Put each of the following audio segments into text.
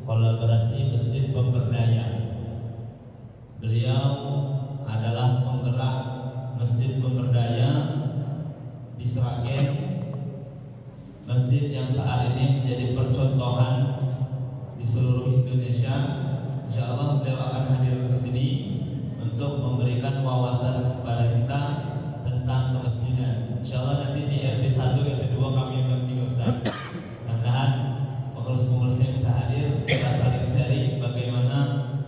Kolaborasi Masjid Pemberdaya. Beliau adalah penggerak Masjid Pemberdaya di Sragen, masjid yang saat ini menjadi percontohan di seluruh Indonesia. Insya Allah beliau akan hadir ke sini untuk memberikan wawasan kepada kita tentang kemasjidan. Insya Allah nanti di RT 1, RT 2 kami akan tinggal Ustaz. Mudah-mudahan pengurus-pengurus yang bisa hadir, kita saling sharing bagaimana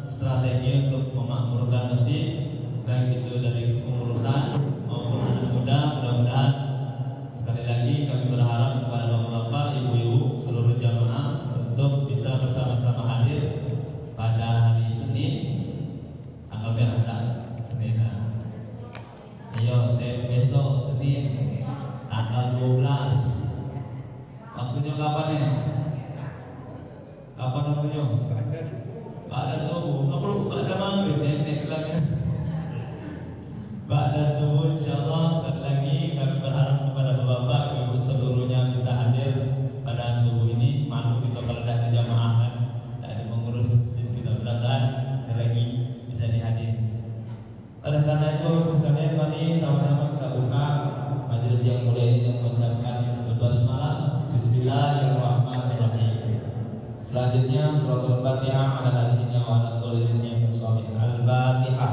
strategi untuk memakmurkan masjid, baik itu dari pengurusan maupun anak muda. Mudah-mudahan sekali lagi kami berharap kepada bapak-bapak, ibu-ibu, seluruh jamaah untuk bisa bersama-sama hadir pada hari Senin, tanggal berapa? Senin. Ayo, saya besok Senin tanggal 12. Waktunya kapan ya? Kapan waktunya? Ba'da subuh. Nggak perlu ba'da maghrib ya, ba'da subuh insyaallah. Sekali lagi kami berharap kepada bapak ibu seluruhnya bisa hadir pada subuh ini. Malu kita kalau ada jamaah kan, ada pengurus kita, mudah-mudahan sekali lagi bisa dihadir. Oleh karena itu sekalian, mari sama-sama kita buka majelis yang mulia ini dengan mengucapkan basmalah. Bismillahirrahmanirrahim. Selanjutnya suratul Fatihah ala nabiyyina wa ala alihi wasallam. Al-Fatihah.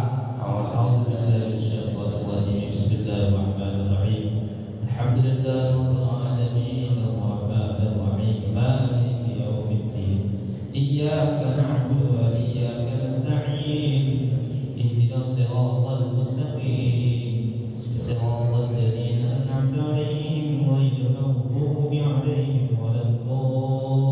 Bismillahirrahmanirrahim. Alhamdulillahirabbil alamin arrahmanir rahim maliki yaumiddin. Iyyaka na'budu wa iyyaka nasta'in. Ihdinas siratal mustaqim. Siratal ladzina an'amta 'alaihim ghairil maghdubi 'alaihim waladdallin.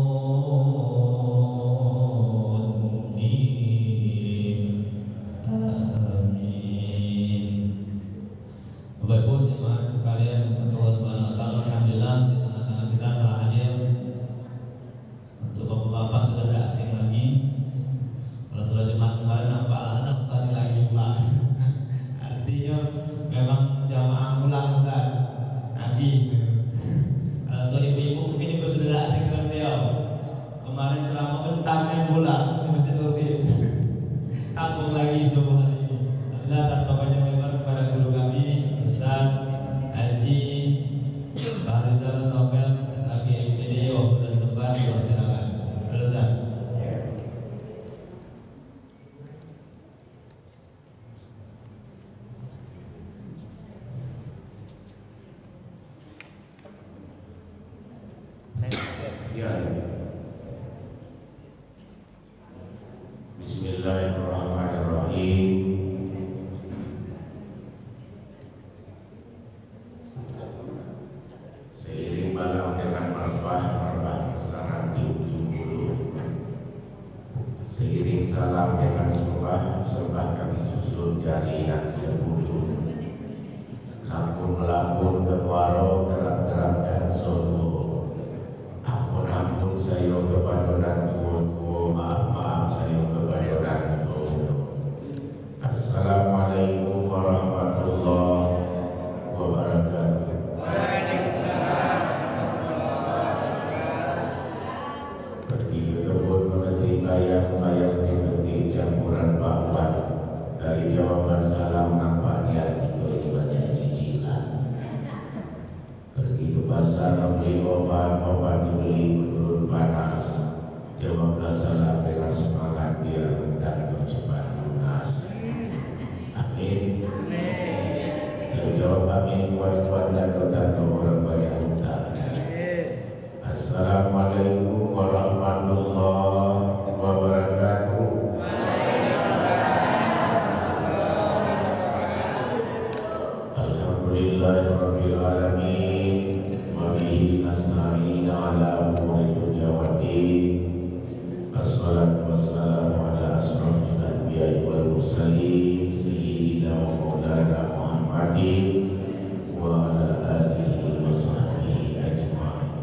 Sambung lagi semua hari ini. Allah tanpa banyak lebar kepada guru kami Ustaz Haji Farizal Nobel SAG MPD waktu dan tempat silakan. Ustaz. Bismillahirrahmanirrahim. Seiring balang dengan marfah bersarang di ujung bulu, seiring salam dengan sembah kami susun jaringan sebulu. Lampun ke waro gerak-gerak dan solo. Ampun saya kepada tuwo, maaf saya kepada tuwo. Assalamualaikum warahmatullahi wabarakatuh. Pergi ke kebun mengetik bayam dipetik campuran bakwan. Dari jawaban salam nampaknya itu banyak cicilan. Pergi ke pasar membeli obat dibeli menurun panas. Jawablah salam dengan semangat biar rendah cepat lunas. Amin. Jawab amin kuat-kuat dan orang banyak utang. Assalamualaikum warahmatullahi wabarakatuh. Alhamdulillahirabbil alamin. Wa bihi nasta'in ala umuri dunya waddin. Assalatu wassalamu ala asrofil anbiya'i wal mursalin sayyidina wa maulana Muhammadin wa ala alihi wa sahbihi ajma'in.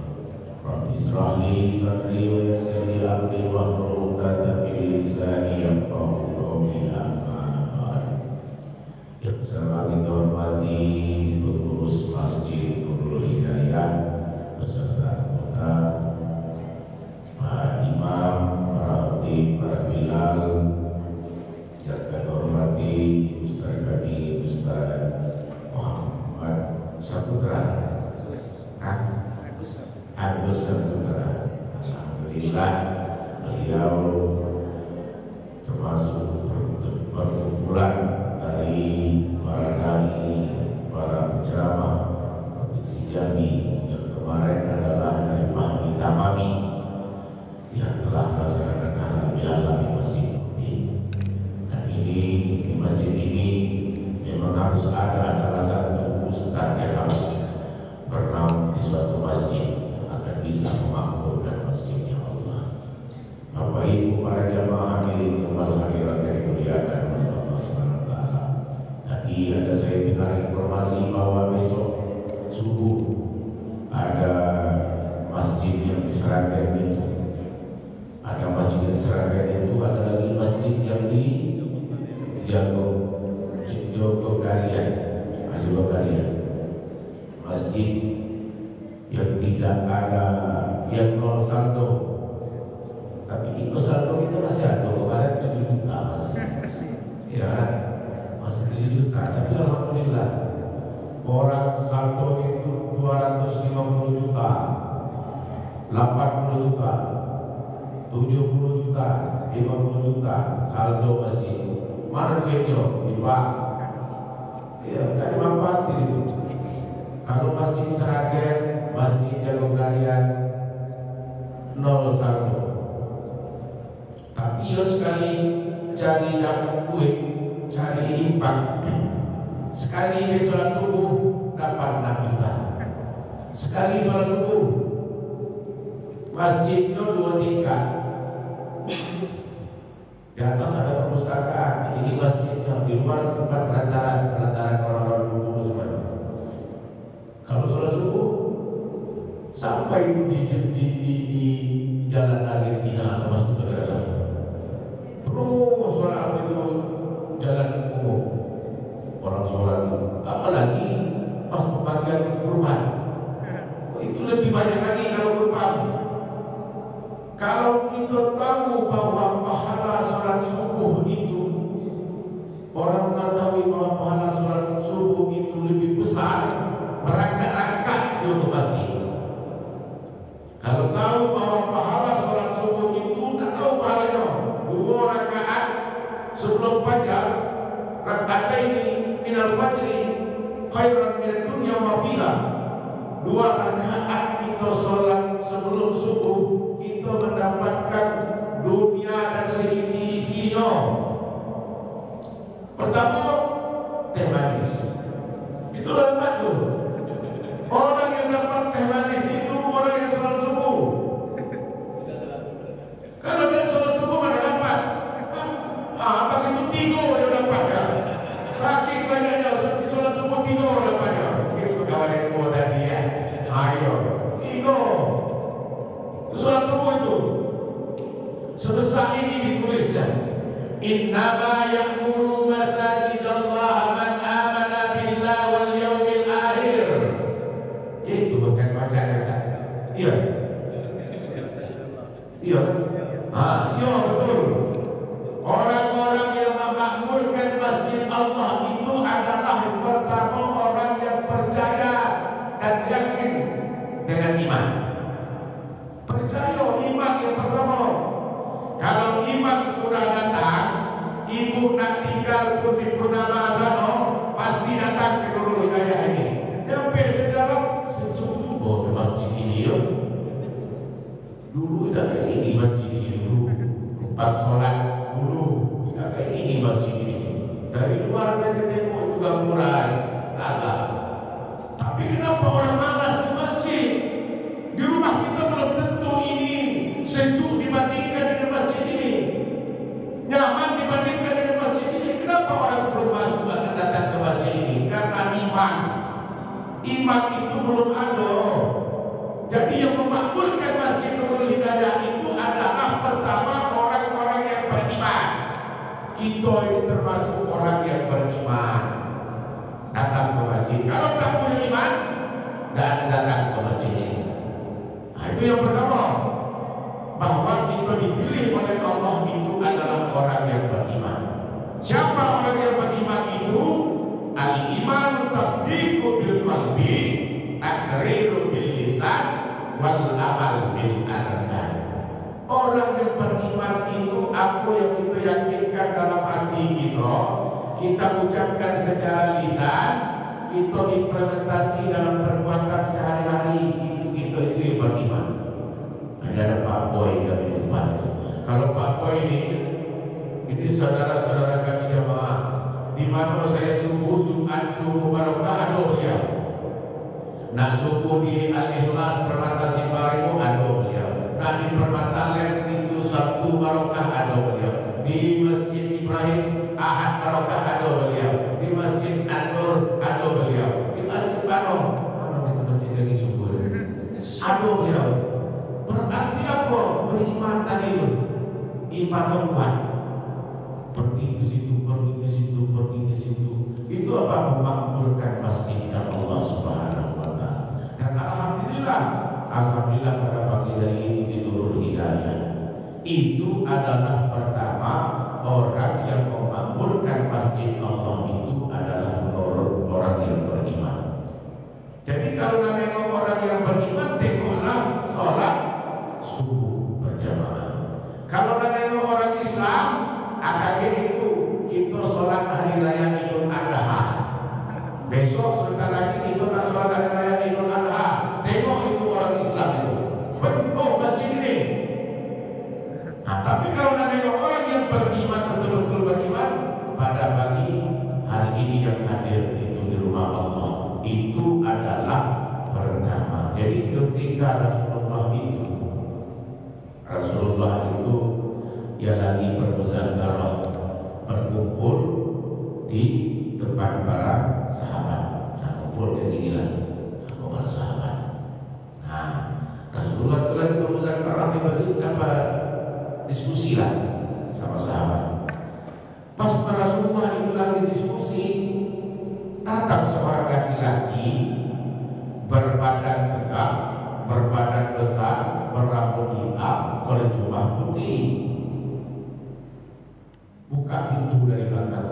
Rabbi israh li sadri wa yassir li amri wahlul 'uqdatam min lisani yafqahu qawli. Yang sangat kita hormati pengurus Masjid Nurul Hidayah beserta anggota, Pak inilah beliau termasuk perkumpulan dari para dai, para penceramah Provinsi Jambi. Yang kemarin adalah dari Mahmi Tamami yang telah melaksanakan halal bihalal di Masjid ini. Dan ini di masjid ini memang harus ada salah satu ustaz yang harus bernaung di suatu masjid agar bisa memakmurkan masjidnya Allah. Bapak Ibu para jamaah hadirin wal hadirat yang dimuliakan oleh Allah SWT. Tadi ada saya dengar informasi bahwa besok subuh ada masjid yang di Seragen itu. Ada masjid yang Seragen itu, ada lagi masjid yang di Jogokarian, masjid yang tidak ada yang nol saldo, tapi itu saldo itu masih ada. Kemarin 7 juta masih, ya masih 7 juta. Tapi alhamdulillah orang saldo itu 250 juta, 80 juta, 70 juta, 50 juta saldo masjid. Mana duitnya? Di bank. Ya, nggak dimanfaatkan itu. Kalau masjid Seragen, masjid Jogokarian, nol saldo. Tapi ya sekali cari dapat duit, cari infak, sekali dia sholat subuh dapat 6 juta. Sekali sholat subuh, masjidnya 2 tingkat. Di atas ada perpustakaan, ini masjidnya, di luar tempat perantaran orang-orang dulu semuanya. Kalau sholat subuh sampai itu di jalan Argentina atau masuk ke dalam, terus sholat itu jalan umum, orang sholat, apalagi pas pembagian kurban, itu lebih banyak lagi kalau kurban. Kalau kita tahu bahwa pahala sholat subuh itu, orang mengetahui bahwa pahala sholat subuh itu lebih besar, merangkak-rangkak di masjid. Kalau tahu bahwa pahala sholat subuh itu, tak tahu pahalanya 2 rakaat sebelum fajar, rakaataini minal fajri khairan minad dunya wa fiha. 2 rakaat kita sholat sebelum subuh, kita mendapatkan dunia dan seisi-isinya. Pertama, teh manis. Itu lepas tu. Orang yang dapat teh manis itu orang yang sholat subuh. Kalau dia sholat subuh mana dapat? Begitu 3 dia dapat ya. Saking banyaknya sholat subuh 3 dapatnya. Itu kawan yang mau tadi ya. Ayo, 3. Sholat subuh itu sebesar ini ditulisnya. Innama ya'muru masajidallah man amana billah wal yawmil akhir. Itu saya bacanya saya. Iya. Iya. Iya betul. Orang-orang yang memakmurkan masjid Allah itu adalah pertama orang yang percaya dan yakin dengan iman. Percaya iman yang pertama. Kalau iman sudah datang, ibu nak tinggal pun di Purnama sana, pasti datang ke Nurul Hidayah ini. Sampai sedalam sejuk juga di masjid ini ya. Dulu tidak kayak ini masjid ini dulu. Tempat sholat dulu tidak kayak ini masjid ini. Dari luar kita tengok juga murah, agak. Tapi kenapa orang malas ke masjid? Di rumah kita belum tentu ini sejuk dibandingkan dengan masjid ini, nyaman dibandingkan dengan masjid ini. Kenapa orang belum masuk akan datang ke masjid ini? Karena iman itu belum ada. Jadi yang memakmurkan masjid Nurul Hidayah itu adalah pertama orang-orang yang beriman. Kita ini termasuk orang yang beriman, datang ke masjid. Kalau tak punya iman, dan datang ke masjid ini. Itu yang pertama, bahwa kita dipilih oleh Allah itu adalah orang yang beriman. Siapa orang yang beriman itu? Al-imanu tasdiqu bil qalbi, takriru bil lisan, wal amal bil arkan. orang yang beriman itu apa yang kita yakinkan dalam hati kita ucapkan secara lisan, kita implementasi dalam perbuatan sehari-hari, itu yang beriman. Ada Pak Boy di depan. Kalau Pak Boy ini saudara-saudara kami jamaah, di mana saya subuh Jumat subuh barokah ada beliau. Nak subuh di Al-Ikhlas Permata Simparimu ada beliau. Nak di Permata Lem itu Sabtu barokah ada beliau. Di Masjid Ibrahim Ahad barokah ada beliau. Di Masjid An-Nur ada beliau. Di Masjid Pano, mana itu masjid lagi subuh? Ada beliau. Berarti apa? Beriman tadi iman kuat. Pergi ke situ, pergi ke situ, pergi ke situ. Itu apa? Memakmurkan masjidnya Allah Subhanahu wa Ta'ala. Dan alhamdulillah pada pagi hari ini di Nurul Hidayah itu adalah pertama orang yang memakmurkan masjid Allah itu adalah orang yang beriman. Jadi kalau nengok orang yang beriman, tengoklah sholat subuh berjamaah. Kalau nengok orang Islam, akhirnya itu kita sholat hari raya Idul Adha. Besok sebentar lagi kita nak sholat hari raya Idul Adha. Tengok itu orang Islam itu penuh masjid ini. Nah, tapi kalau nengok orang yang beriman, betul-betul beriman, pada pagi hari ini yang hadir itu di rumah Allah, itu adalah pertama. Jadi ketika Rasulullah itu dia lagi bermuzakarah, berkumpul di depan para sahabat. Nah, kumpul kayak gini lah, para sahabat. Nah, Rasulullah itu lagi bermuzakarah di masjid, apa diskusi lah sama sahabat. Pas Rasulullah itu lagi diskusi, datang seorang laki-laki berbadan tegak, berbadan besar, berambut hitam, berjubah putih. Buka pintu dari belakang.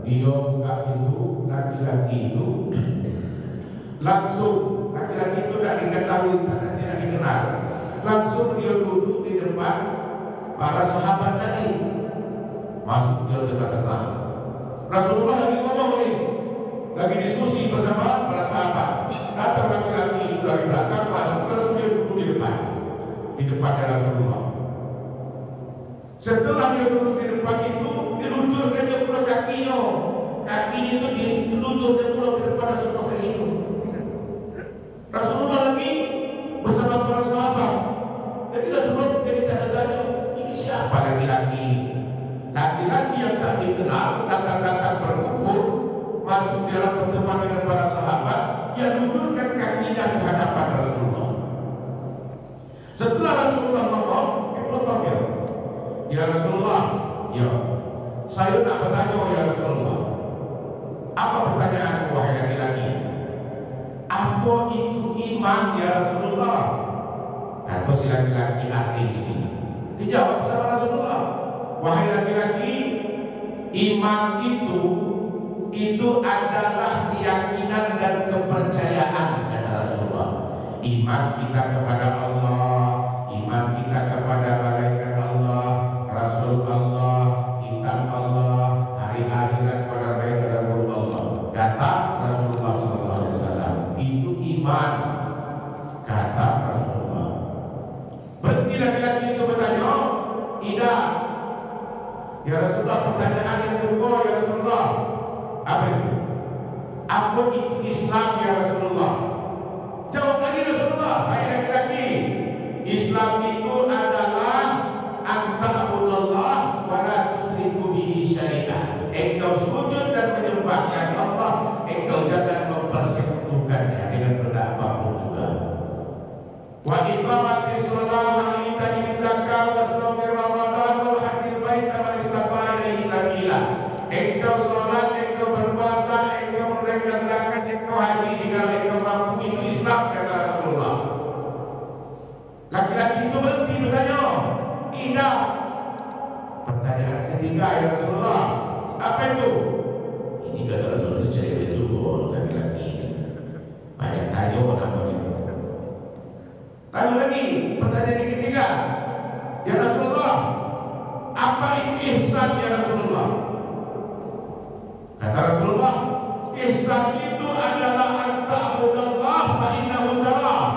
Dia buka pintu, laki-laki itu langsung, laki-laki itu tidak diketahui, tidak dikenal. Langsung dia duduk di depan para sahabat tadi. Masuk dia tengah-tengah. Rasulullah lagi ngomong nih, lagi diskusi bersama para sahabat. Datang laki-laki itu dari belakang, masuk, langsung dia duduk di depannya Rasulullah. Setelah dia duduk di depan itu, diluncurkan dia pula kakinya itu diluncurkan pula ke depan Rasulullah kayak gitu. Rasulullah lagi bersama para sahabat. Jadi Rasulullah jadi tanda-tanya, ini siapa laki-laki? Laki-laki yang tak dikenal datang-datang berkumpul, masuk dalam pertemuan dengan para sahabat, yang luncurkan kakinya di hadapan Rasulullah. Setelah Rasulullah ngomong, dipotong ya. Ya Rasulullah, ya, saya nak bertanya ya Rasulullah. Apa pertanyaanmu wahai laki-laki? Apa itu iman ya Rasulullah? Kata si laki-laki asing ini. Dijawab sama Rasulullah, wahai laki-laki, iman itu adalah keyakinan dan kepercayaan, kata Rasulullah. Iman kita kepada Allah, iman kita kepada malaikat Allah, Rasul Allah, kitab Allah, hari akhirat, pada baik kepada Allah. Kata Rasulullah SAW, itu iman, kata Rasulullah. Berhenti laki-laki itu bertanya, tidak. Ya Rasulullah, pertanyaan yang kedua ya Rasulullah, apa itu? Apa itu Islam ya Rasulullah? Jawab lagi Rasulullah, hai laki-laki, Islam itu adalah anta'budallah wa la tusyriku bihi syai'an. Engkau sujud dan menyembahkan Allah, engkau jangan mempersekutukannya dengan benda apapun juga. Wa iqamatis shalah wa ita'iz zakah wa shaumi ramadan wal hajjil bait man istata'a ilaihi sabila. Engkau salat, engkau berpuasa, engkau menunaikan zakat, engkau haji jika engkau mampu, itu Islam, kata Rasulullah. Laki-laki itu berhenti bertanya, tidak. Pertanyaan ketiga ya Rasulullah, apa itu? Ini kata Rasulullah, cewek juga laki-laki. Banyak tanya orang itu. Tanya lagi, pertanyaan yang ketiga, Ya Rasulullah, apa itu ihsan ya Rasulullah? Kata Rasulullah, ihsan itu adalah anta'budallah fa innahu tarah.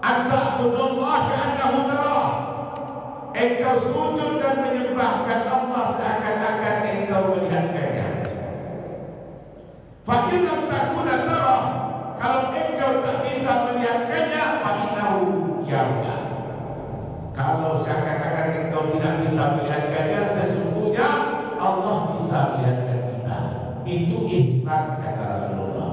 Anta'budallah ka'annahu tarah. Engkau sujud dan menyembahkan Allah seakan-akan engkau melihatkannya. Fa in lam takuna tarah, kalau engkau tak bisa melihatkannya, fa innahu yara. Kalau seakan-akan engkau tidak bisa melihatkannya, sesungguhnya Allah bisa melihatkan kita. Itu ihsan kata Rasulullah.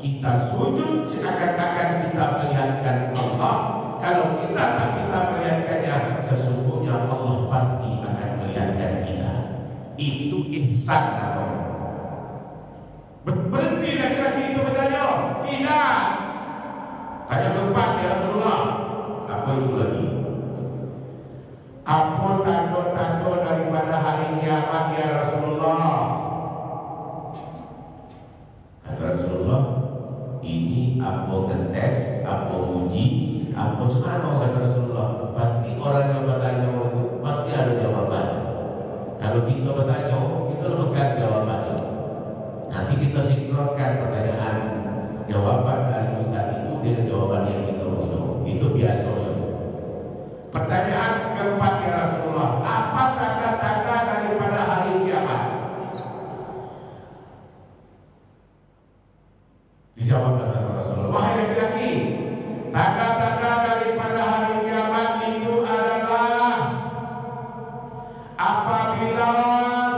Kita sujud seakan-akan kita melihatkan Allah. Kalau kita tak bisa melihatkannya, sesungguhnya Allah pasti akan melihatkan kita. Itu ihsan namanya. Berhenti laki-laki itu bertanya, tidak. Tanya keempat ya Rasulullah, apa itu lagi? Apa tanda-tanda daripada hari kiamat ya Rasulullah? Kata Rasulullah, ini apa ngetes, apa uji, apa cemano, kata Rasulullah. Pasti orang yang bertanya itu pasti ada jawaban. Kalau kita bertanya, kita lepas jawabannya. Nanti kita sinkronkan pertanyaan jawaban dari Ustaz itu dengan jawaban yang kita punya. Itu biasanya. Pertanyaan keempat ya Rasulullah, apa tanda-tanda daripada hari kiamat? Dijawab sama Rasulullah, wahai laki-laki, tanda-tanda daripada hari kiamat itu adalah apabila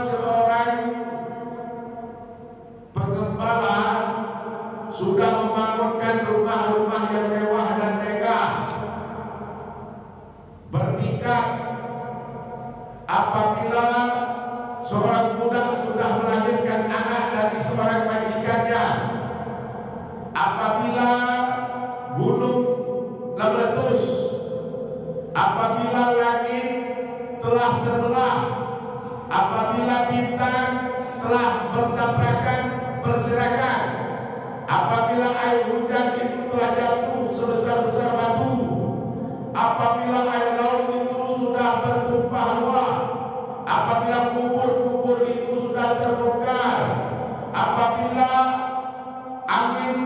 seorang pengembala sudah membangunkan rumah-rumah yang mewah dan megah, bertingkat. Apabila seorang budak sudah melahirkan anak dari seorang majikannya, apabila gunung meletus, apabila langit telah terbelah, apabila bintang telah bertabrakan berserakan, apabila air hujan itu telah jatuh sebesar-besar batu, apabila air laut itu sudah bertumpah ruah, apabila kubur-kubur itu sudah terbongkar, apabila angin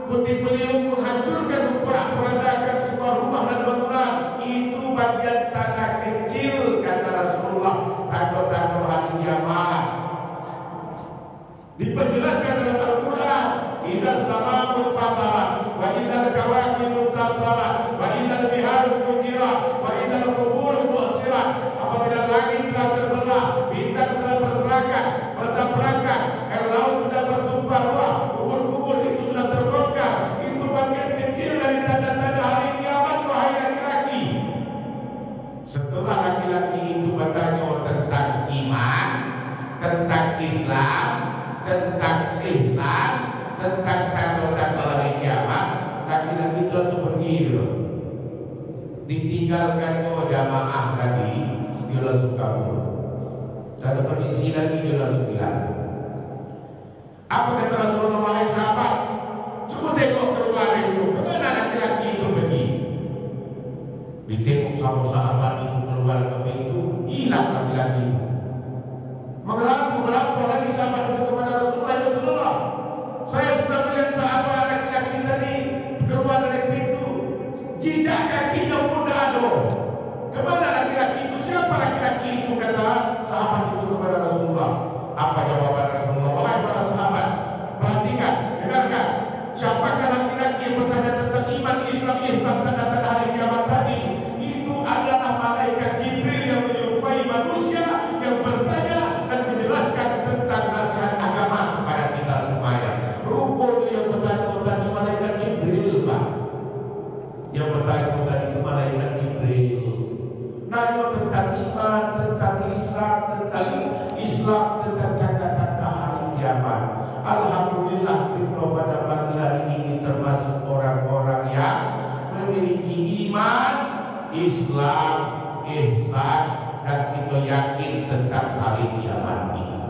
puting beliung menghancurkan, memporak-porandakan semua rumah dan bangunan, itu bagian tanda kecil kata Rasulullah, tanda-tanda hari kiamat. Diperjelaskan dalam Al-Quran, iza samaa'un fatarat, wa iza al-kawakibun tasarat, wa iza al-biharun mujirat, wa iza al-quburun mu'asirat. Apabila langit telah terbelah, bintang telah berserakan, bertabrakan, air laut sudah bertumpah ruah, kubur-kubur itu sudah terbongkar, itu bagian kecil dari tanda-tanda hari kiamat, wahai laki-laki. Setelah laki-laki itu bertanya tentang iman, tentang Islam, tentang ihsan, tentang tanda-tanda hari kiamat, laki-laki itu langsung pergi dulu. Ditinggalkan jamaah tadi, dia langsung kabur. Tak ada permisi lagi, dia langsung bilang. Apa kata Rasulullah, wahai sahabat, coba tengok keluar itu, kemana laki-laki itu pergi? Ditengok sama sahabat itu keluar ke pintu, hilang laki-laki itu. Melapor lagi sahabat itu kepada Rasulullah, ya Rasulullah, saya sudah melihat sahabat laki-laki tadi keluar dari pintu, jejak kakinya pun tak ada. Kemana laki-laki itu? Siapa laki-laki itu? Kata sahabat itu kepada Rasulullah. Apa jawaban Rasulullah? Wahai para sahabat, perhatikan, dengarkan. Siapakah laki-laki yang bertanya tentang iman, Islam, ihsan, tanda-tanda hari kiamat tadi? Itu adalah malaikat Jibril yang menyerupai manusia, yang bertanya dan menjelaskan tentang nasihat agama kepada kita semuanya. Rupanya yang bertanya tadi malaikat Jibril, Pak. Yang bertanya tadi itu malaikat Jibril. Nanya tentang iman, tentang ihsan, tentang Islam, tentang tanda-tanda hari kiamat. Alhamdulillah kita pada pagi hari ini termasuk orang-orang yang memiliki iman, Islam, ihsan, dan kita yakin tentang hari kiamat itu.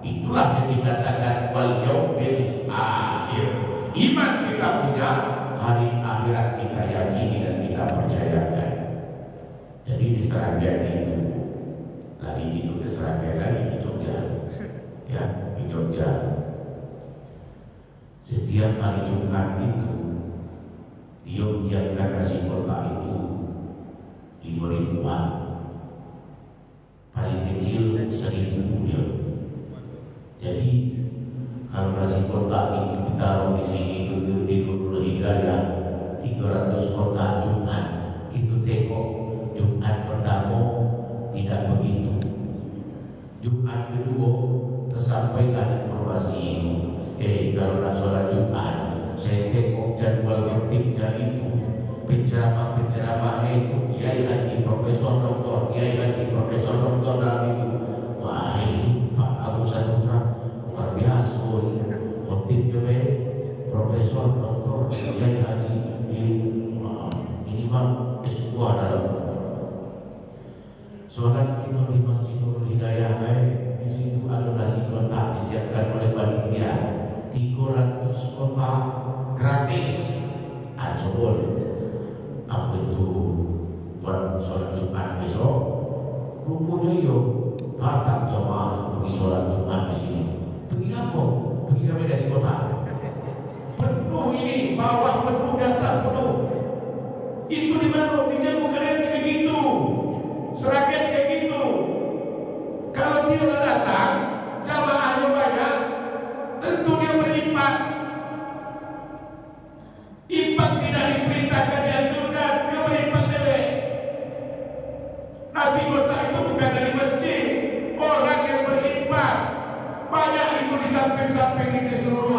Itulah yang dikatakan wal yaumil akhir. Iman kita punya, hari akhirat kita yakini dan kita percayakan. Seragen itu lagi gitu ke Seragen lagi di Jogja, ya di Jogja. Setiap hari Jumat itu dia menyiapkan nasi kotak itu 5.000-an, paling kecil 1.000 dia. Jadi kalau nasi kotak itu ditaruh di sini di Nurul Hidayah 300 kotak Jumat, itu tengok Jumat pertama tidak begitu. Jumat kedua tersampailah informasi itu. Kalau nak sholat Jumat, saya tengok jadwal rutinnya itu, penceramah-penceramahnya itu Kiai Haji Profesor Doktor, Kiai Haji Profesor Doktor dalam itu. Wah, ini Pak Agus Saputra luar biasa. Khotibnya Profesor Doktor Kiai Haji minimal S2 dalam. Sholat itu di Masjid Nurul Hidayah, di situ ada nasi kotak disiapkan oleh panitia 300 kotak gratis. Ajol, apa itu buat sholat Jumat besok? Rupanya yo datang jamaah pergi sholat Jumat di sini. Pergi apa? Pergi ke nasi kotak. Penuh ini, bawah penuh, di atas penuh. Itu di mana? Di Jammu kalian kayak gitu, Seragen kayak gitu. Kalau dia datang, jamaahnya banyak, tentu dia berimpak. Impak tidak diperintahkan, dianjurkan, dia berimpak dewek. Nasi kotak itu bukan dari masjid, orang yang berimpak. Banyak itu di samping-samping ini seluruh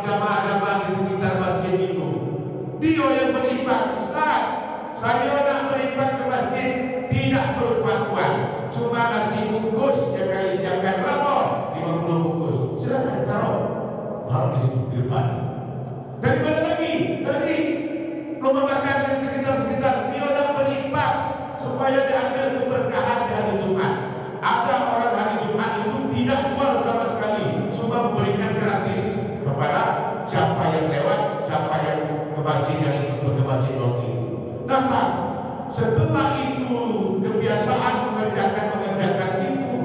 jamaah-jamaah di sekitar masjid itu. Dia yang berimpak. Ustaz, saya nak berimpak ke masjid, tidak berupa uang, cuma nasi bungkus yang kami siapkan. Berapa? 50 bungkus. Silakan taruh di situ di depan. Dari mana lagi? Dari rumah makan yang sekitar-sekitar. Dia nak berimpak supaya diambil keberkahan di hari Jumat. Ada orang hari Jumat itu tidak jual sama sekali, cuma memberikan gratis kepada siapa yang lewat, siapa yang ke masjid, yang ikut ke masjid waktu itu. Datang. Setelah itu kebiasaan mengerjakan itu,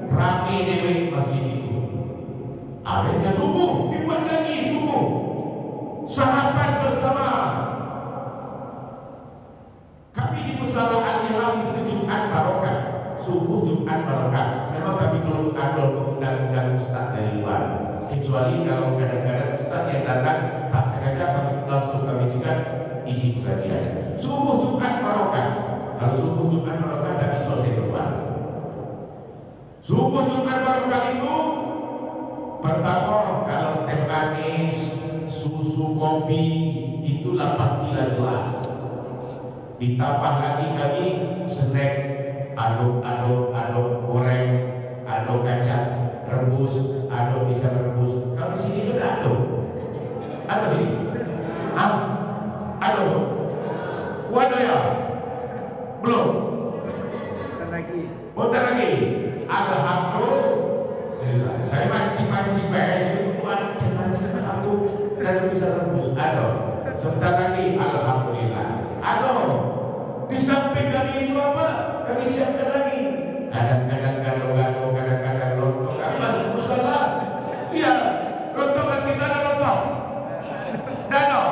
ramai dewe masjid itu. Akhirnya subuh, dibuat lagi subuh, sarapan bersama. Kami di Musala Al-Ikhlas itu Jumat Barokah, subuh Jumat Barokah. Memang kami belum ada mengundang-undang ustaz dari luar, kecuali kalau kadang-kadang ustaz yang datang tak sengaja kami langsung kami cakap isi pengajian. Subuh Jumat Barokah. Kalau subuh Jumat Barokah tak selesai keluar. Subuh Jumat Barokah itu pertama kalau teh manis, susu, kopi itulah pastilah jelas. Ditambah lagi kami snack, aduk goreng, aduk kacang rebus, aduk pisang rebus. Kalau di sini kan aduk. Apa sih? Aduk. Waduh ya? Belum? Bentar lagi. Alhamdulillah. Saya mancing-mancing buat mancing aku dan bisa rebus. Aduh. Sebentar lagi. Alhamdulillah. Aduh. Di samping kami itu apa? Kami siapkan lagi. Kadang-kadang gado-gado, kadang-kadang lontong. Kami masuk musala. Iya. Lontongan kita ada lontong. Danau.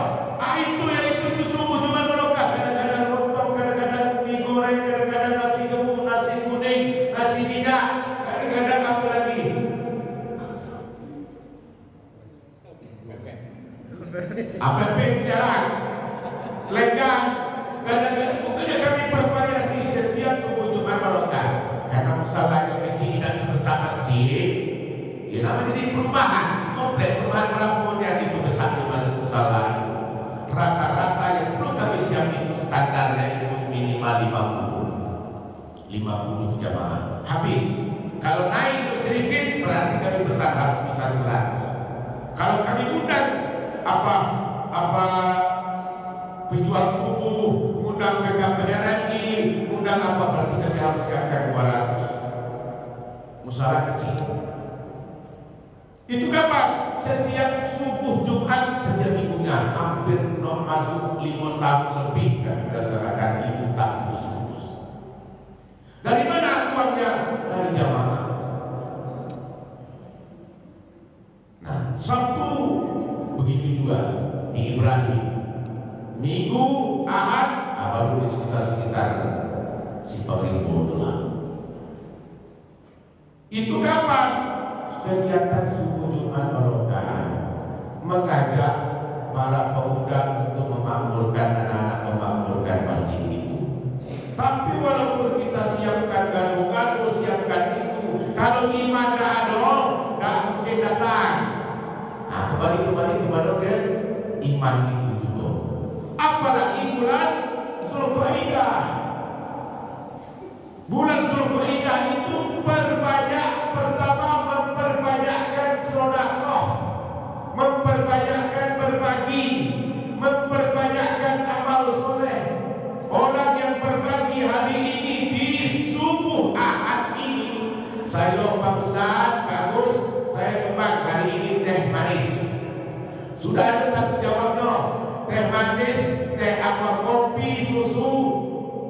Itu subuh cuma barokah. Kadang-kadang lontong, kadang-kadang mie goreng, kadang-kadang nasi gemuk, nasi kuning, nasi minyak, kadang-kadang apa lagi? APP jarang, lenggang, kadang-kadang pokoknya kami bervariasi setiap subuh Jumat barokah. Karena musalanya kecil tidak sebesar masjid, ya namanya di perumahan, komplek perumahan Rampung yang itu besarnya masih musala itu. Rata-rata yang perlu kami siap itu standarnya itu minimal 50 jamaah. Habis. Kalau naik sedikit berarti kami besar harus besar 100. Kalau kami undang pejuang subuh, undang BKPRI, undang apa berarti kami harus siapkan 200. Musyawarah kecil. Itu kapan? Setiap subuh Jumat setiap minggunya, hampir masuk 5 tahun lebih kami melaksanakan itu tak putus-putus. Ahad, baru di sekitar Simpang Rimbo lah. Itu kapan? Kegiatan subuh Jumat barokah, mengajak para pemuda untuk memakmurkan anak-anak, memakmurkan masjid itu. Tapi walaupun kita siapkan gaduh-gaduh, siapkan itu, kalau iman tak ada, tak mungkin datang. Nah, kembali kepada iman itu juga. Apalagi bulan Zulqa'dah. Bulan Zulqa'dah itu pertama memperbanyakkan sedekah, memperbanyakkan berbagi, memperbanyakkan amal soleh. Orang yang berbagi hari ini di subuh Ahad ini, saya Pak Ustaz, bagus, saya nyumbang hari ini teh manis. Sudah ada tanggung jawabnya. Teh manis, teh apa, kopi, susu,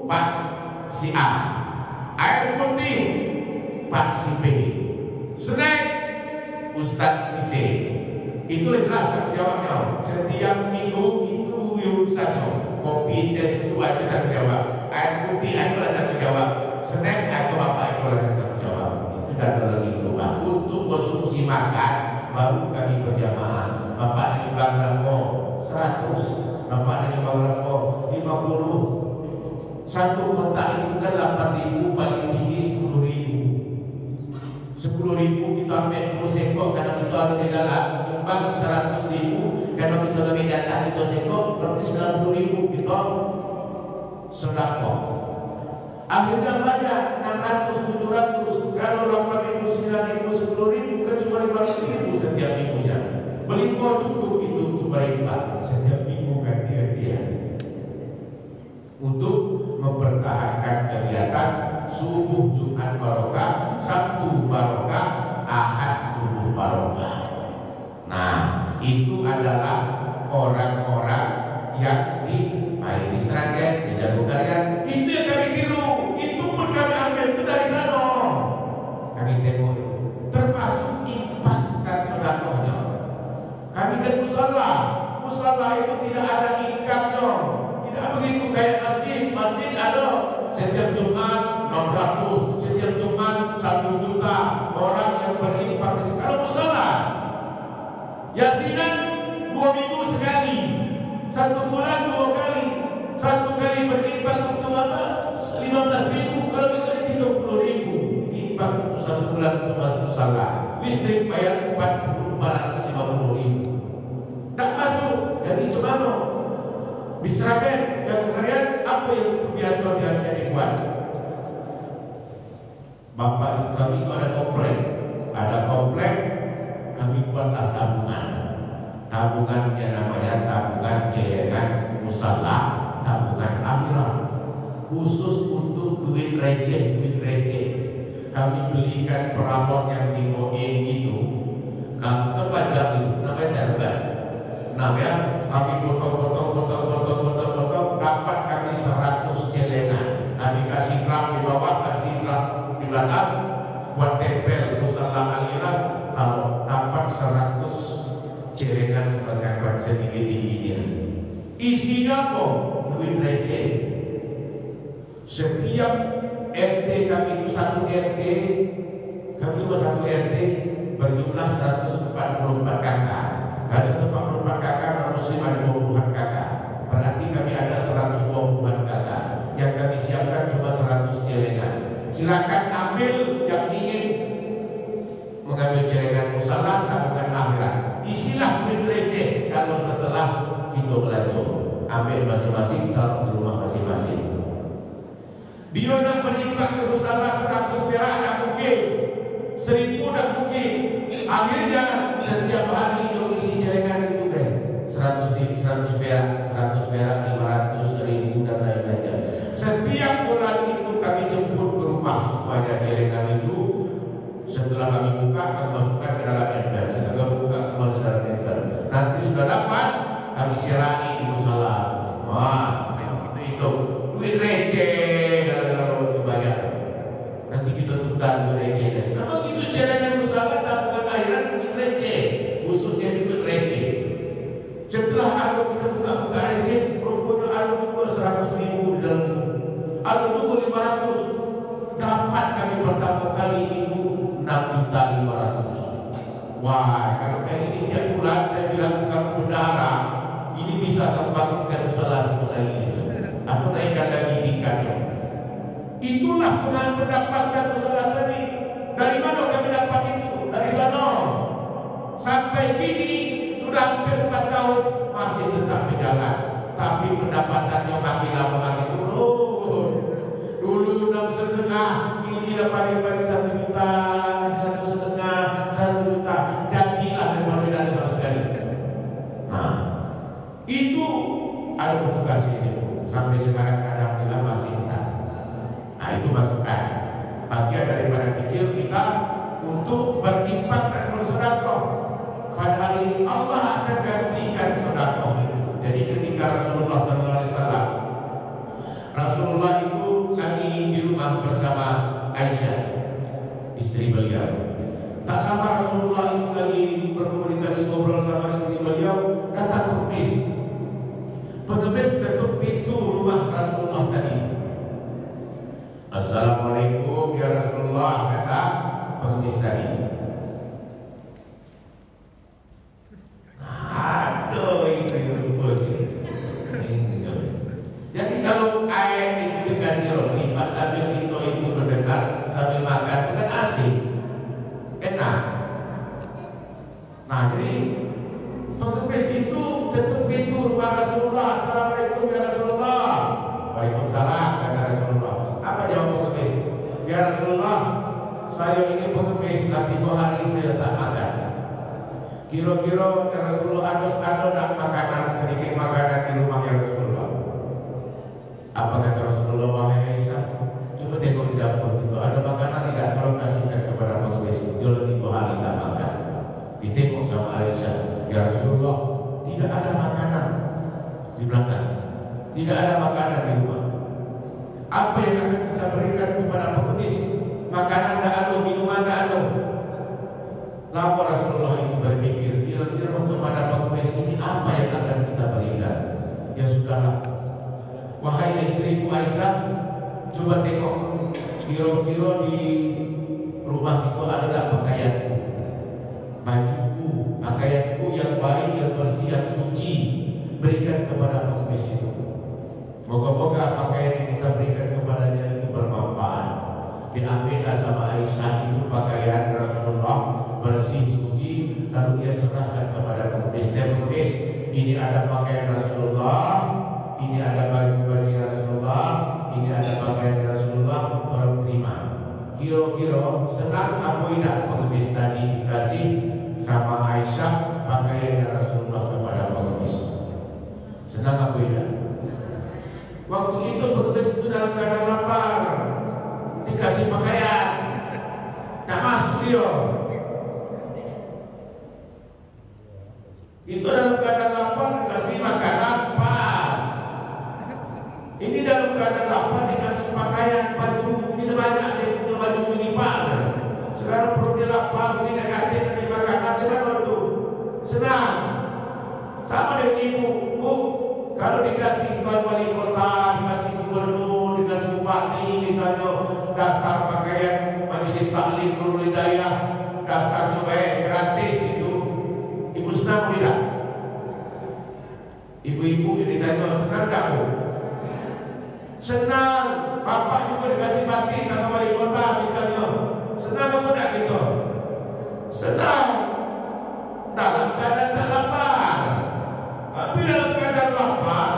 Pak si A. Air putih, Pak si B. Snack, Ustaz si C. Itulah jelas tanggung jawabnya. Setiap minggu itu urusannya. Kopi, teh, susu itu tanggung jawab. Air putih adalah tanggung jawab. Snack atau apa itu adalah tanggung jawab. Itu ada lagi berubah. Untuk konsumsi makan baru kami berjamaah. Bapak dari Bang Rambo 100, Bapak dari Bang Rambo 50. Satu kotak itu kan 8.000, paling tinggi 10.000. 10.000 kita ambil 10 sendok karena kita ada di dalam, nyumbang 100.000 karena kita lebih jatah itu sendok, berarti 90.000 kita sedekah. Akhirnya banyak 600, 700, kalau 8.000, 9.000, 10.000 kan cuma 5.000 setiap minggunya. Berlimpah cukup itu untuk berlimpah setiap minggu ganti-gantian untuk mempertahankan kegiatan subuh Jumat barokah, Sabtu barokah, Ahad subuh barokah. Nah, itu adalah orang-orang yang di Sragen, di Jabukarian. Itu yang kami tiru, itu pun kami ambil itu dari sana. Kami tengok itu, termasuk infak dan sedekahnya. Kami kan musala itu tidak ada income-nya. Tidak begitu kayak masjid ada setiap Jumat 600, setiap Jumat 1 juta orang yang berinfak di sini. Kalau musala Yasinan 2 minggu sekali, 1 bulan 2 kali, 1 kali berinfak untuk apa? 15.000, kalau 30.000 infak untuk 1 bulan untuk musala. Listrik bayar 450.000. Tak masuk. Jadi cemano di Sragen dan kalian apa yang biasa dia dibuat? Bapak kami itu ada komplek, kami buatlah tabungannya namanya tabungan celengan musala, tabungan akhirat, khusus untuk duit receh. Kami belikan perabot yang di Moin itu, kami kebaca namanya kami potong, dapat kami 100 celengan. Kami kasih gram di bawah, kasih gram di atas, buat tempel musala alias, kalau dapat 100 celengan sebagai buat setinggi-tingginya. Isinya kok duit receh. Setiap RT kami itu 1 RT, kami cuma 1 RT berjumlah 144 kakak. Kalau 144 kakak harus 50-an kakak. Berarti kami ada 120-an kakak. Yang kami siapkan cuma 100 celengan. Silakan ambil yang ingin mengambil celengan musala tabungan akhirat. Isilah duit receh kalau setelah kita belanja. Ambil masing-masing, taruh di rumah masing-masing. Dia nak berinfak ke musala 100 perak tak mungkin, 1.000 tak mungkin. Akhirnya setiap hari dia isi celengan itu deh 100 perak, 500, 1.000 dan lain-lainnya. Setiap bulan itu kami jemput ke rumah supaya celengan itu setelah kami buka kami masukkan ke dalam ember. Setelah buka semua saudara ember. Nanti sudah dapat kami sirai di musala. Wah, ayo kita hitung duit receh kalau itu banyak. Nanti kita tukar duit receh. Memang itu celengan musala tabungan akhirat duit receh, khususnya duit receh. Setelah aku kita buka receh, rupanya ada juga Kalau dulu 500, dapat kami pertama kali ibu 6.500.000. Wah, kalau kayak ini tiap bulan saya bilang kamu saudara, ini bisa kamu bangunkan salah satu lagi. Apa naikkan lagi tingkatnya? Itulah pendapatan usaha tadi. Dari mana kami dapat itu? Dari sana. Sampai kini sudah hampir 4 tahun masih tetap berjalan. Tapi pendapatannya makin lama makin turun. Dulu 6,5, kini dapat 1 juta, 1,5, 1 juta. Jadilah daripada tidak sama sekali. Nah, itu ada petugas itu. Sampai sekarang alhamdulillah masih ada. Nah, itu masukan. Bagian daripada kecil kita untuk berinfak dan bersedekah. Pada hari ini Allah akan gantikan sedekah itu. Jadi ketika Rasulullah SAW, Rasulullah itu lagi di rumah bersama Aisyah, istri beliau. Tak lama Rasulullah itu lagi berkomunikasi ngobrol sama istri beliau, datang pengemis. Pengemis ketuk pintu rumah Rasulullah tadi. Assalamualaikum ya Rasulullah, kata pengemis tadi. Aduh, itu jadi kalau ayat itu dikasih roti, pas sambil itu mendengar sambil makan itu kan asik, enak. Nah, jadi pengemis itu ketuk pintu rumah Rasulullah. Assalamualaikum ya Rasulullah. Waalaikumsalam, kata Rasulullah. Apa jawab pengemis? Ya Rasulullah, saya ini pengemis, tapi 2 hari saya tak makan. Kira-kira ya Rasulullah ada tak makanan, sedikit makanan di rumah ya Rasulullah? Apa kata Rasulullah? Wahai Aisyah, coba tengok di dapur itu ada makanan tidak? Kalau kasihkan kepada pengemis, dia lagi 2 hari tak makan. Ditengok sama Aisyah, ya Rasulullah, tidak ada makanan di belakang, tidak ada makanan di rumah. Apa yang akan kita berikan kepada pengemis? Makanan tak ada, minuman tak ada. Lama Rasulullah itu berpikir, kira-kira kepada pengemis ini apa yang akan kita berikan? Ya sudahlah, wahai istriku Aisyah, coba tengok, kira-kira di rumah itu ada tak pakaianku, bajuku, pakaianku yang baik, yang bersih, yang suci, berikan kepada pengemis itu. Moga-moga pakaian yang kita berikan kepadanya itu bermanfaat. Diambillah sama Aisyah itu pakaian Rasulullah, bersih, suci, lalu dia serahkan kepada pengemis. Dia pengemis, ini ada pakaian Rasulullah, ini ada baju-baju Rasulullah, ini ada pakaian Rasulullah, tolong terima. Kira-kira senang apa tidak pengemis tadi dikasih sama Aisyah pakaian Rasulullah kepada pengemis? Senang apa tidak? Waktu itu pengemis itu dalam keadaan lapar, dikasih pakaian, tak masuk dia. Itu dalam keadaan lapar dikasih makanan pas. Ini dalam keadaan lapar dikasih pakaian, baju. Ini banyak saya punya baju ini pak. Sekarang perlu dilapar, begini kasih dari makanan. Senang itu, senang. Sama dengan ibu, bu. Kalau dikasih tuan wali kota, dikasih gubernur, dikasih bupati, misalnya dasar pakaian majelis taklim Nurul Hidayah, dasarnya baik gratis itu, ibu senang tidak? Ibu-ibu yang ditanya senang tak bu? Senang. Bapak juga dikasih bakti sama wali kota misalnya, senang apa tak kita? Senang. Dalam keadaan tak lapar. Tapi dalam keadaan lapar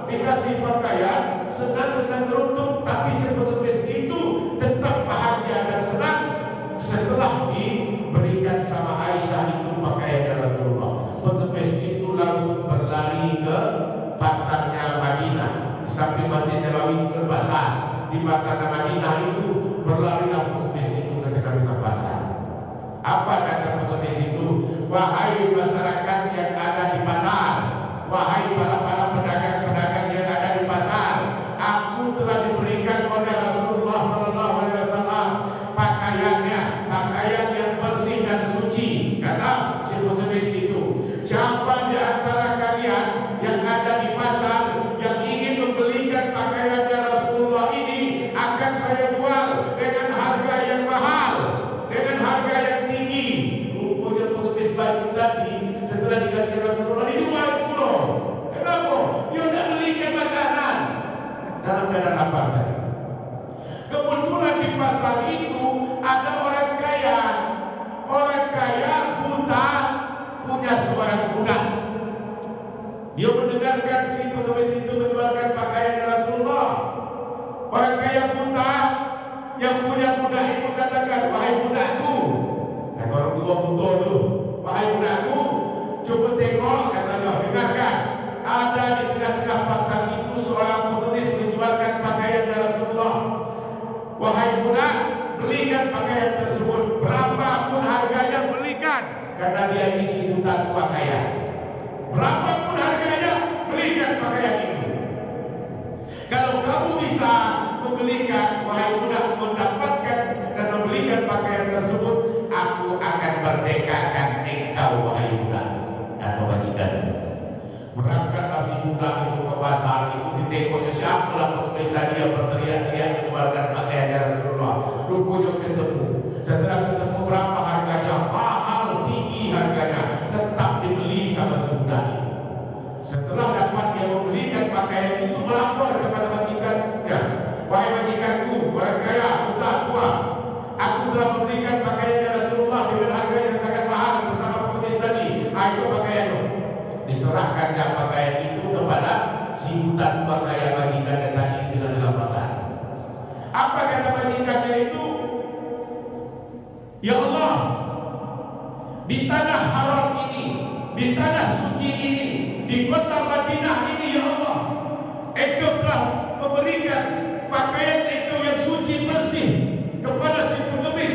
dikasih pakaian, senang-senang runtuh. Tapi pengemis itu tetap bahagia dan senang setelah diberikan sama Aisyah itu pakaian Rasulullah. Pengemis itu langsung berlari ke pasarnya Madinah. Di samping Masjid Nabawi itu pasar. Di pasar Madinah itu berlarilah pengemis itu ke tengah pasar. Apa kata pengemis itu? Wahai masyarakat yang ada di pasar, wahai para pedagang-pedagang yang ada di pasar, aku telah diberikan oleh Rasulullah SAW pakaiannya, pakaian yang bersih dan suci. Kata si pengemis itu, siapa di antara kalian yang ada di pasar yang ingin membelikan pakaiannya Rasulullah ini, Dia mendengarkan si pengemis itu menjualkan pakaian Rasulullah. Orang kaya buta yang punya budak itu katakan, wahai budakku, kata orang tua buta itu, wahai budakku, coba tengok, katanya, dengarkan, ada di tengah-tengah pasar itu seorang pengemis menjualkan pakaian Rasulullah. Wahai budak, belikan pakaian tersebut, berapapun harganya belikan, karena dia isi buta tua kaya. Berapapun harganya, belikan pakaian itu. Kalau kamu bisa membelikan, wahai budak, mendapatkan dan membelikan pakaian tersebut, aku akan merdekakan engkau, wahai budak, atau majikan. Berangkatlah si budak itu ke pasar, itu ditengoknya siapalah pengemis tadi yang berteriak-teriak menjualkan pakaian Rasulullah. Rupanya ketemu. Setelah ketemu, berapa harganya? Mahal, tinggi harganya, tetap dibeli sama si budak itu. Setelah dapat dia membelikan pakaian itu, melapor kepada majikannya, wahai majikanku, orang kaya, buta, tua, aku telah membelikan pakaian Rasulullah dengan harganya sangat mahal bersama pengemis tadi. Ayo pakaian itu. Diserahkannya pakaian itu kepada si buta tua kaya majikannya tadi di tengah-tengah pasar. Apa kata majikannya itu? Ya Allah, di tanah haram ini, di tanah suci ini, di kota Madinah ini, ya Allah, Engkau telah memberikan pakaian Engkau yang suci bersih kepada si pengemis.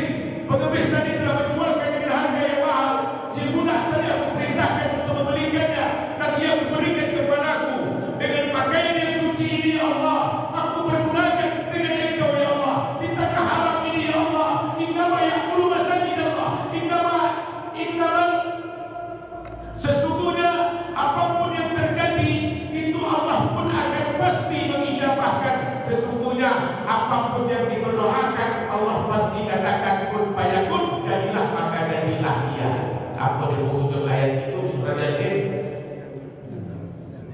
Pengemis tadi telah menjualkan dengan harga yang mahal. Si budak tadi aku perintahkan untuk membelikannya, dan ia memberikan kepadaku dengan pakaian yang suci ini, ya Allah. Aku bermunajat dengan Engkau, ya Allah, di tanah haram ini, ya Allah. Innama ya'muru masajid Allah, innamal, sesungguhnya apapun yang terjadi itu Allah pun akan pasti mengijabahkan. Sesungguhnya apapun yang kita doakan Allah pasti katakan kun fayakun, jadilah maka jadilah ia. Apa di ujung ayat itu surah Yasin?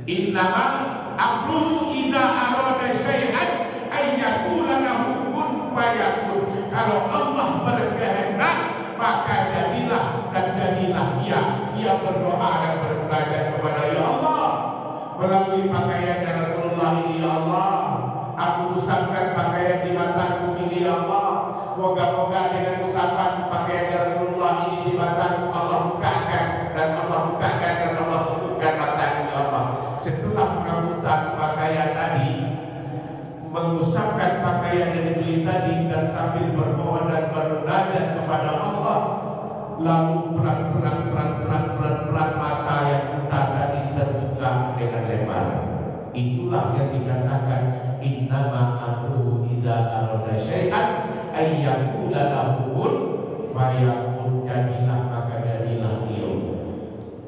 Innama amruhu iza arada syai'an ayyakula lahu kun fayakun. Kalau Allah berkehendak maka jadilah dan jadilah ia. Ia berdoa dan bermunajat kepada ya Allah melalui pakaian Rasulullah ini, ya Allah. Aku usapkan pakaian di mataku ini, ya Allah. Moga-moga dengan usapan pakaian Rasulullah ini di mataku, Allah bukakan dan Allah bukakan dan Allah sembuhkan mataku, ya Allah. Setelah merambutan pakaian tadi, mengusapkan pakaian yang dibeli tadi dan sambil berdoa dan bermunajat kepada Allah, lalu pelan-pelan mata yang buta tadi terbuka dengan lebar. Itulah yang dikatakan innama amruhu iza arada syai'an ayyakula lahu kun fayakun, jadilah maka jadilah ia.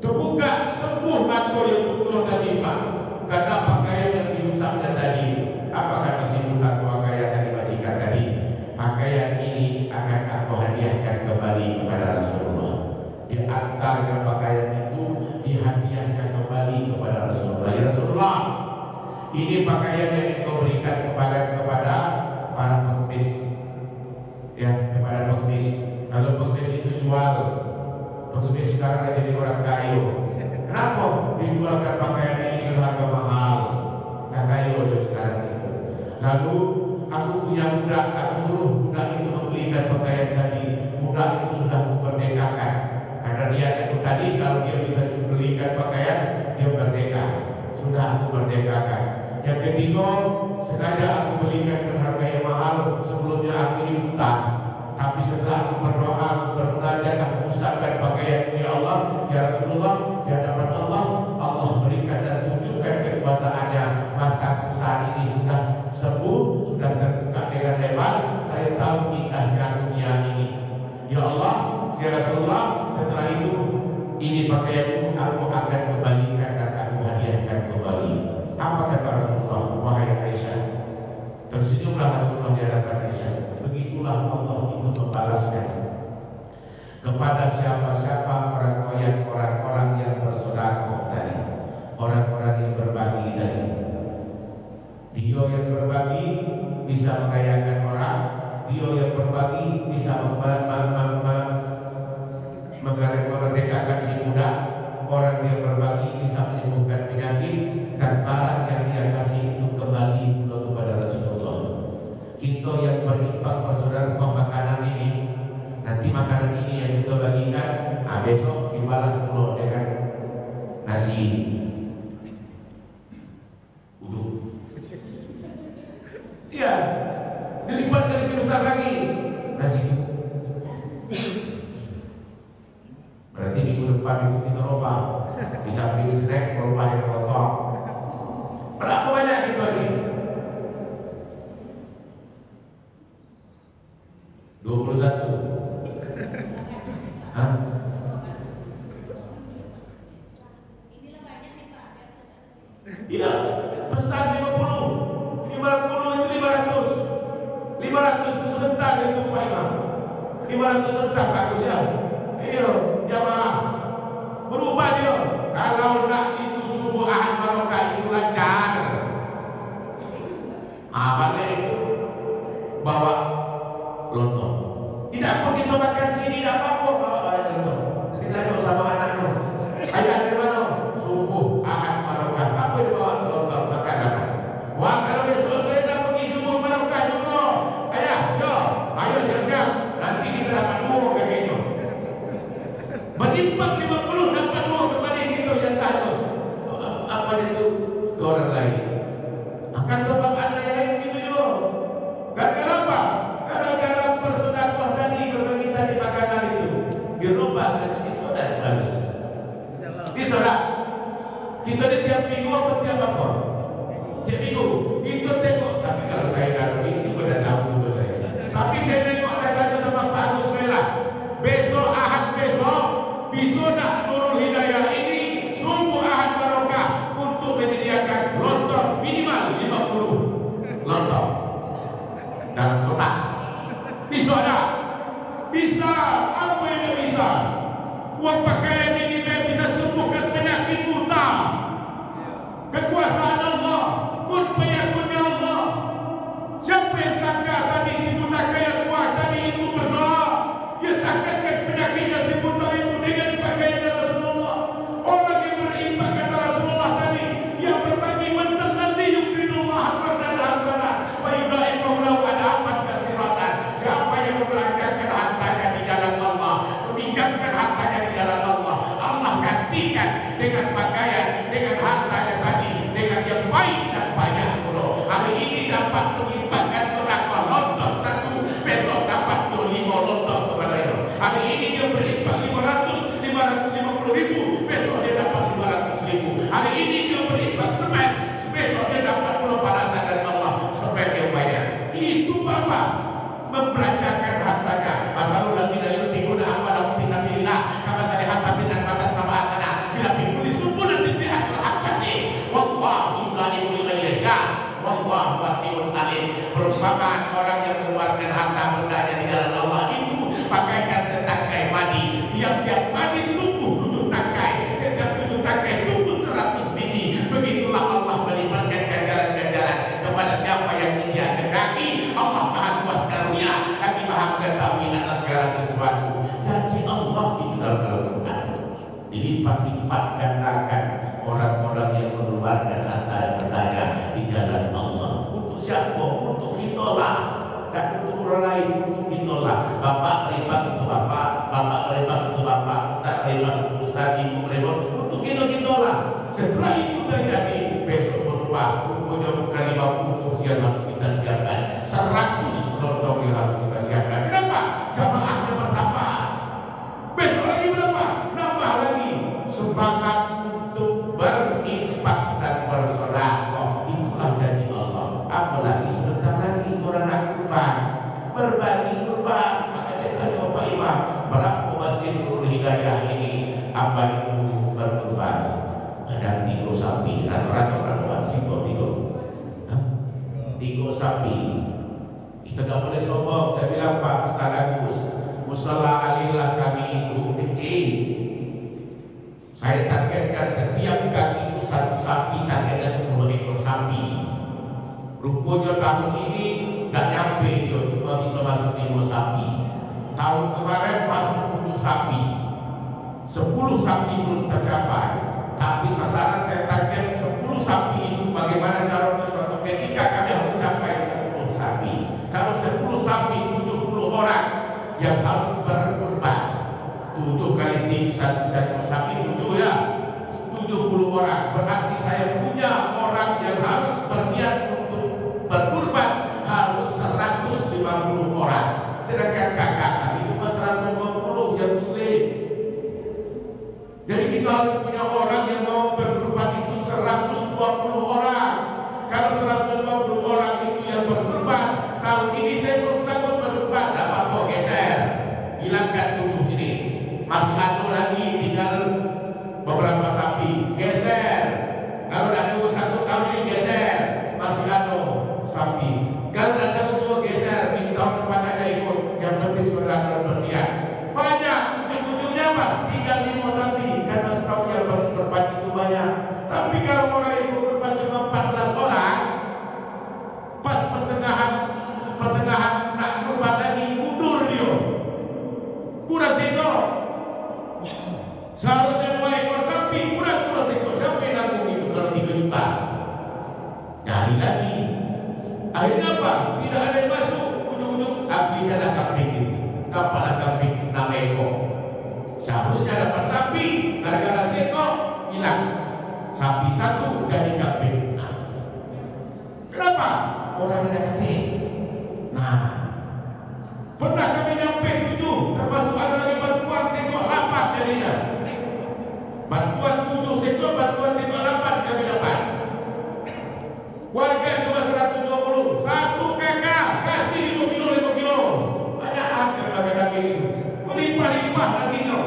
Terbuka sembuh mata yang buta tadi, Pak, karena pakaian yang diusapnya tadi. Apa kata si buta tua kaya tadi majikan tadi? Pakaian ini akan aku hadiahkan kembali kepada Rasulullah. Di antaranya pakaian itu dihadiahkan kembali kepada Rasulullah. Ya Rasulullah, ini pakaian yang engkau berikan kepada para pengemis, ya, kepada pengemis. Kalau pengemis itu jual, pengemis sekarang jadi orang kaya. Kenapa dijualkan pakaian ini dengan harga mahal? Nah, kaya udah sekarang itu. Lalu aku punya budak, aku suruh budak itu membelikan pakaian tadi. Budak itu sudah memerdekakan, karena dia itu tadi kalau dia bisa membelikan pakaian, dia merdeka. Sudah aku merdekakan. Yang ketiga, sengaja aku belikan dengan harga yang mahal. Sebelumnya aku ini buta, tapi setelah aku berdoa, aku bermunajat, aku usapkan pakaianmu, ya Allah, ya Rasulullah, di hadapan Allah, Allah berikan dan tunjukkan kekuasaannya. Mataku saat ini sudah sembuh, sudah terbuka dengan lebar. Saya tahu indahnya dunia ini. Ya Allah, ya Rasulullah, setelah itu ini pakaianmu aku akan kembalikan dan aku hadiahkan kembali. Apa kata Rasulullah? Wahai Aisyah, tersenyumlah Rasulullah di hadapan Aisyah. Begitulah Allah itu membalaskan kepada siapa-siapa orang-orang yang bersedekah tadi, orang-orang yang berbagi tadi. Dia yang berbagi bisa mengayakan orang, dia yang berbagi bisa memerdekakan si budak, orang yang berbagi bisa menyembuhkan penyakit dan barang yang dia kasih itu kembali kepada Rasulullah. Kita yang berinfak bersedekah makanan ini, nanti makanan ini yang kita bagikan, besok dibalas pula dengan nasi uduk. Iya, dilipat kali besar lagi nasi uduk. Berarti minggu depan itu kita ubah, bisa beli snack berubah dengan kotor. Berapa banyak kita ini? 21. Hah? Iya, pesan 50 itu 500 itu sebentar itu Pak Imam. 500 sebentar Pak Gus ya. Iya, jamaah berubah dia. Kalau nak itu subuh ahad barokah itu lancar. Balik itu bawa lontong. Tidak pun kita makan sini, tidak apa-apa bawa balik lontong. Jadi tanya sama anaknya, ayah dari mana? Subuh ahad barokah. Apa yang bawa lontong makanan? Wah, kalau besok saya dah pergi subuh barokah juga. Ayah, yo, ayo siap-siap. Nanti kita dapat dua kayaknya. Berimpak 50 dapat dua kembali kita yang tanya. Apa itu ke orang lain? Akan sebab anak yang lain gitu juga. Gara-gara apa? Gara-gara persedekah tadi berbagi tadi makanan itu dirubah dan disodak bagus. Disodak. Kita di tiap minggu apa tiap apa? Tiap minggu kita tengok. Tapi kalau saya datang sini juga dah tahu juga saya. Tapi saya tengok katanya sama Pak Agus Mela. Besok ahad besok bisa nak Nurul Hidayah ini sungguh ahad barokah untuk menyediakan lontong minimal 50 lontong dalam kotak. Bisa ada? Bisa. Apa yang bisa? Uang pakaian ini dia bisa sembuhkan penyakit buta. Kekuasaan Allah, kun fayakunnya Allah. Siapa yang sangka tadi si buta kaya kuat tadi itu berdoa, dia sangkakan penyakitnya si buta itu dengan pakaian Rasulullah. Orang yang berinfak kata Rasulullah tadi, yang berbagi mental ladzi yukrinullah qardan hasanah fa yudaifahu lahu adafan kasiratan. Siapa yang membelanjakan hartanya di jalan Allah, meminjamkan hartanya di jalan Allah, Allah gantikan dengan pakaian, dengan hartanya tadi, dengan yang baik dan banyak pula. Hari ini dapat menginfakkan sedekah lontong satu, besok dapat 5 lontong kepada dia. Hari ini dia berinfak 550 ribu, besok dia dapat 500 ribu. Hari ini dia berinfak semen, besok dia dapat pula balasan dari Allah semen yang banyak. Itu Bapak membelanjakan hartanya. Masalul lazina yunfiquna amwalahum fi sabilillah kama salihatin anbatan sama asana bila pikul sumbulatin bi akal hakati wallahu yudaifu liman yasha wallahu wasi'un alim. Perumpamaan orang yang mengeluarkan harta bendanya di jalan Allah itu bagaikan setangkai padi yang tiap padi tumbuh 7 tangkai, setiap 7 tangkai tumbuh 100 biji. Begitulah Allah melipatkan ganjaran-ganjaran kepada siapa yang dia kehendaki. Allah Maha Kuasa karunia, lagi Maha mengetahui atas segala sesuatu. Jadi Allah itu dalam Al-Quran dilipat-lipat gandakan orang-orang yang mengeluarkan harta yang berdaya di jalan Allah. Untuk siapa? Untuk kita lah, dan untuk orang lain. Untuk kita lah. Bapak terima untuk bapak, bapak terima untuk bapak, ustaz terima untuk ustaz, ibu terima untuk kita lah. Setelah itu terjadi, besok berubah. Rupanya bukan 50 yang harus kita siapkan, 100 lontong yang harus kita siapkan. Kenapa? Jamaahnya bertambah. Besok lagi berapa? Nambah lagi. Semangat untuk berinfak dan bersedekah. Itulah janji Allah. Apalagi sebentar lagi orang nak kurban, berbagi kurban. Maka saya tanya Bapak Imam, berapa masjid Nurul Hidayah ini apa itu berkurban? Ada 3 sapi, rata-rata orang buat singgo 3 sapi. Kita tak boleh sombong. Saya bilang Pak Ustaz Agus, musala Al-Ikhlas kami itu kecil. Saya targetkan setiap gang itu 1 sapi, targetnya 10 ekor sapi. Rupanya tahun ini tidak nyampe, dia cuma bisa masuk 5 sapi. Tahun kemarin masuk 7 sapi. 10 sapi belum tercapai, tapi sasaran saya target 10 sapi itu. Bagaimana caranya? Suatu ketika kami harus mencapai 10 sapi. Kalau 10 sapi, 70 orang yang harus berkurban. 7 kali 3 sapi 7 ya, 70 orang. Berarti saya punya orang yang harus berniat untuk berkurban harus 150 orang. Sedangkan kakak kami cuma 120 yang muslim. Jadi kita harus punya orang yang mau berkurban itu 120 orang. Kalau 120 orang itu yang berkurban, tahun ini saya belum sanggup berkurban, tidak apa-apa, geser, hilangkan 7 ini. Masih ada lagi tinggal beberapa sapi, geser. Kalau tidak cukup 1 tahun ini geser, masih ada sapi. Kalau tidak sanggup juga geser, di tahun depan aja ikut. Yang penting saudara berniat. Banyak, ujung-ujungnya apa? Tinggal 5 sapi, karena setahun yang berkorban itu banyak. Tapi kalau orang yang berkorban cuma 14 orang, pas pertengahan nak korban lagi, mundur dia. Kurang seekor. Seharusnya 2 ekor sapi, kurang 2 ekor. Siapa yang nanggung itu kalau 3 juta? Cari lagi. Akhirnya apa? Tidak ada yang masuk. Ujung-ujung ambilkanlah kambing itu. Dapatlah kambing 6 ekor. Seharusnya dapat sapi, gara-gara seekor hilang. Sapi 1 jadi kambing 6. Kenapa? Orang yang kecil. Nah, pernah kami nyampe 7, termasuk ada lagi bantuan seekor 8 jadinya. Bantuan 7 seekor, bantuan seekor 8 kami dapat. Warga cuma 120. Satu kakak kasih 5 kilo. Banyak kami makan daging itu. Melimpah-limpah dagingnya.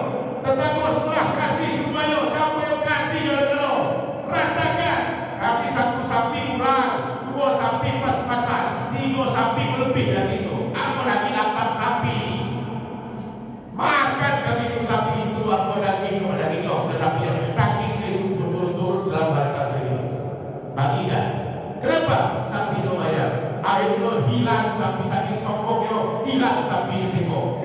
Tetangga sebelah kasih semuanya. Siapa yang kasih kalau ratakan. Kami 1 sapi kurang, 2 sapi pas-pasan, 3 sapi lebih dari itu. Apalagi 8 sapi. Makan kami itu sapi itu apa dagingnya ke sapinya. Dagingnya itu turun-turun selama batas itu. Bagi kan? Kenapa? Sapi lumayan. Akhirnya hilang sapi, saking sombongnya hilang sapi di seko.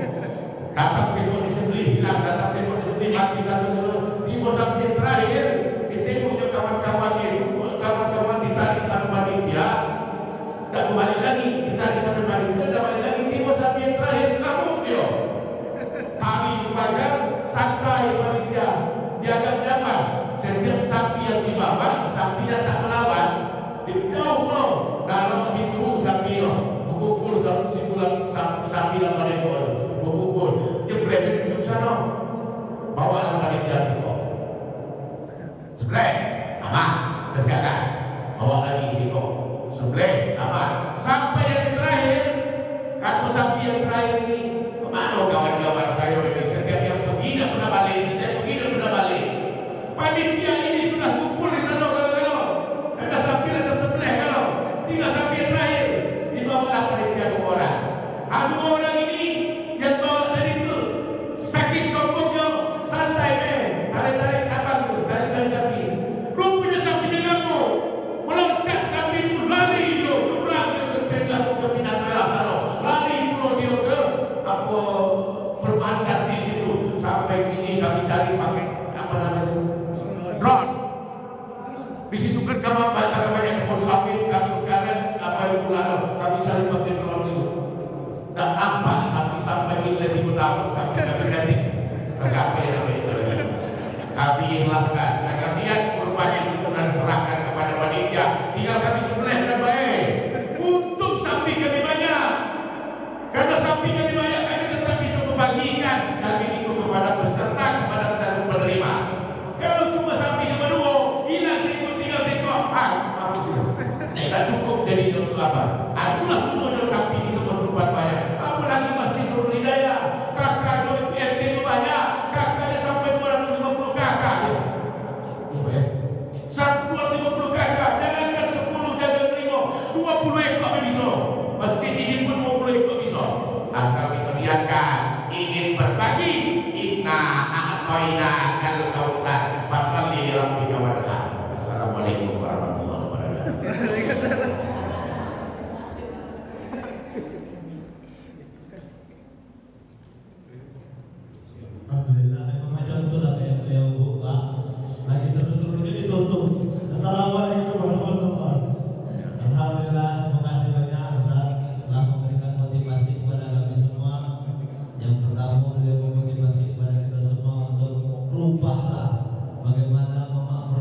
Datang seko disembelih hilang, datang seko disembelih mati 1. Tiba sapi yang terakhir ditengoknya kawan-kawan ditarik sama panitia. Tak kembali lagi, ditarik sama panitia, tak balik lagi. Tiba sapi yang terakhir kabur dia. Kami panjang santai panitia. Dianggap apa? Setiap sapi yang dibawa, sapinya tak melawan. Jauh pulau, kalau situ sapi berkumpul sapi dalam ekor berkumpul, jeblek di ujung sana, bawa dalam panitia situ, jeblek, aman, terjaga, bawa lagi situ, jeblek, aman, sampai yang terakhir, kata sapi yang terakhir ini, kemana kawan-kawan saya ini? Setiap yang pergi tidak pernah balik, setiap pergi tidak pernah balik. Panitia ini sudah kumpul di sana. Ada sapi yang tersebelah kalau 3 sapi yang terakhir dibawa panitia 2 orang. 2 orang ini yang bawa tadi itu saking sombongnya santai tarik apa itu tarik sapi. Rupanya sapinya ngamuk, meloncat sapi itu lari dia nyebrang ke pinang merah sana, lari pulau dia ke apa perumahan cantik situ sampai kini kami cari pakai apa namanya drone. Di situ kan kamar banyak kebun sawit, kebun karet, apa itu lalu kami cari pakai drone itu. Dan nampak sapi sampai ini lebih tahun kami ganti sampai itu. Kami ikhlaskan, kami lihat kurban itu sudah diserahkan kepada panitia. Tinggal kami sembelih dengan baik. Untung sapi kami banyak. Karena sapi kami banyak, kami tetap bisa membagikan daging itu kepada peserta, kepada penerima. Kalau cuma sapi cuma 2, hilang seekor, tinggal seekor, apa sih? Tak cukup jadi untuk apa? Itulah gunanya sapi itu berkorban banyak. Apalagi Masjid Nurul Hidayah, kakak itu RT itu banyak, kakaknya sampai 250 kakak. Ya, 150 kakak, jangankan 10, jangan 5, 20 ekor bisa. Masjid ini pun 20 ekor bisa. Asal kita biarkan ingin berbagi. Inna a'toina kal kausar fasalli li rabbika wanhar. Assalamualaikum warahmatullahi wabarakatuh. Alhamdulillah, macam itulah Ubahlah bagaimana memaafkan